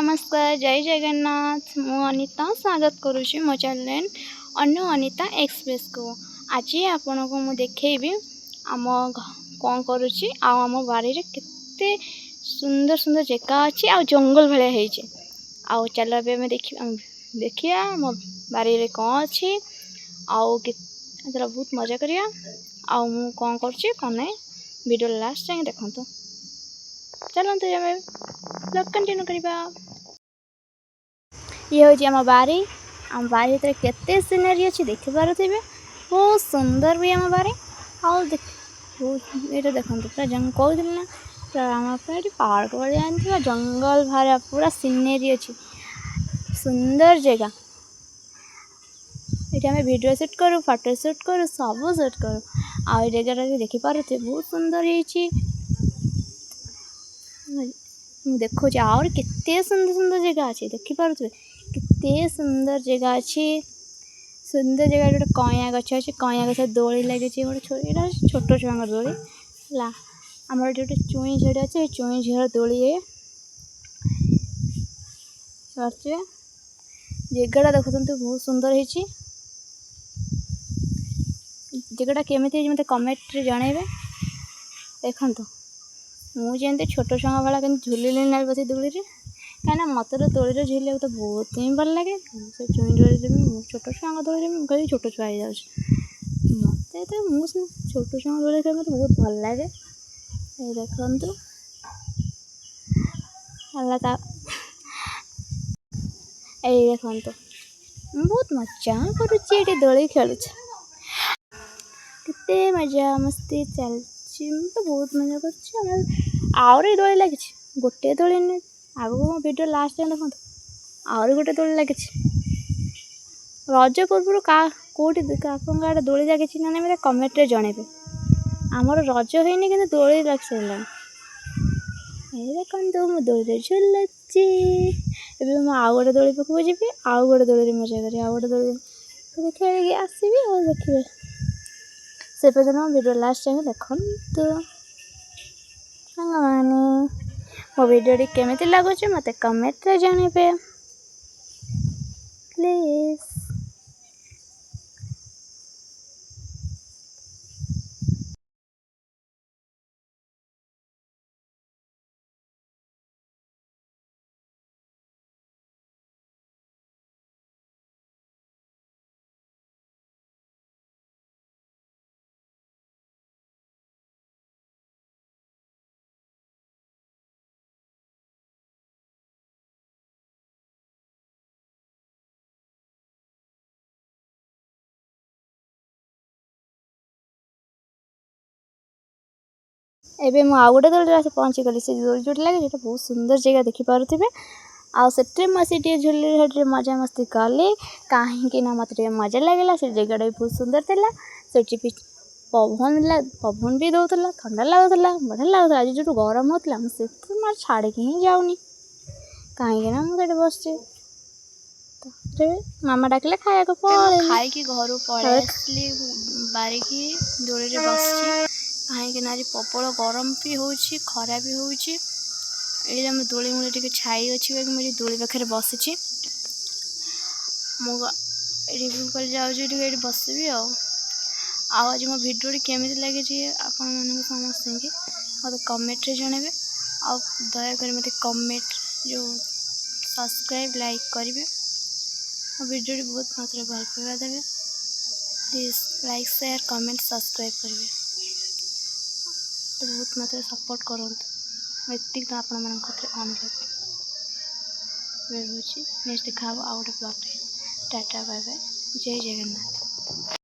नमस्कार जय जगन्नाथ मु अनिता स्वागत करुँची मो चैनल अनु अनिता एक्सप्रेस को। आज आपण को मु देखेबी आम कौन करुँची आम बाड़ी रे केते सुंदर सुंदर जगह अच्छी आ जंगल भाया है। आउ चल ए देखिया मो बाड़ी रे कौन अच्छी आउ बहुत मजा करिया आउ मु कौन करुँची कौन नहीं वीडियो लास्ट जाए देखो। चलते ब्लॉग कंटिन्यू करवा। ये हूँ आम बारी भीतर केते सीनरी अच्छी देखी पारे बहुत सुंदर भी आम बारी आउ ये देखो पूरा जंगल कहते ना पूरा आम पार्क भाया जंगल भाया पूरा सीनरी अच्छी सुंदर जगह। ये आम वीडियो शूट करूँ फोटो शूट करूँ सब शूट करूँ आ जगह देखी पारे बहुत सुंदर है। देखो और कितने सुंदर सुंदर जगह अच्छी देखी पारे कितने सुंदर जगह अच्छी सुंदर जगह गोटे कइया गछ अच्छे कइया गछ दोली लगे गोटे छोट छुआ दोली है आमर गोटे चुई झील अच्छे चुई झील दोली है जगह देखुं बहुत सुंदर है जगह केमी मत कमेंट जनइबे देखु मुझे छोट छुआ भाला कि झुलिली ना बस दोली कहीं मत तो दोली झुल तो बहुत ही भल लगे से चुई दोली छोट छुआ दोली कहीं छोट छुआ हो मत तो छोट छुआ दोली खेल मत बहुत भल लगे। ये देखु ये देखु बहुत मजा करुच्ची दोली खेलु केते मजा मस्ती चलती तो बहुत मजा कर दोली लगी गोटे दोली आगो वीडियो लास्ट टाइम देखो आहरी गोटे दोली लगी रज पूर्व कौटी आड़े दोली लगी ना नहीं मतलब कमेंट जनइबे आमर रज होनी कि दोली लग सारे देखो मु दोली झुलुची ए आउ गोटे दोली पाखक जी आउ गोटे दोली मजा करी आउ गोटे दोली खेल आसबि और देखिए से पर्यटन वीडियो लास्ट टाइम देखु मैंने मो वीडियो केमी लगुच मत कमेंट जानवे प्लीज। एबे मु आउ गोटे दोली पहुँची गली से दोली जोट लगे बहुत सुंदर जगह देखी पारे आटे मसी झुली मजा मस्ती कली कहीं मत मजा लगे से जगह भी बहुत सुंदर थी पवन भी दौला ठंडा लगुला बढ़िया लगुला आज जो गरम होता मुझे छाड़ी ही जाऊनी कहीं मुझे बस मामा डाकिले खाया खाई घर पड़े बारिकी दोली बस कहीं आज प्रबल गरम भी हो खरा भी हो दोली मूले टे छाई अच्छी मुझे दोली पाखे बसी मुझे जाऊँगी बसबी आज मो भिडियो केमी लगी आपण मान समस्त मत कमेंट जनइबे आ दयाकोरी मत कमेंट जो सब्सक्राइब लाइक करेंगे मो भिडियो बहुत मात्रा भल पाइबा देवे please like share comment subscribe करेंगे तो बहुत मात्रा सपोर्ट करूँ एति तो आपण मान अनुरोध नेक्स्ट देखा आउ गोटे ब्लॉग टाटा बाय बाय जय जगन्नाथ।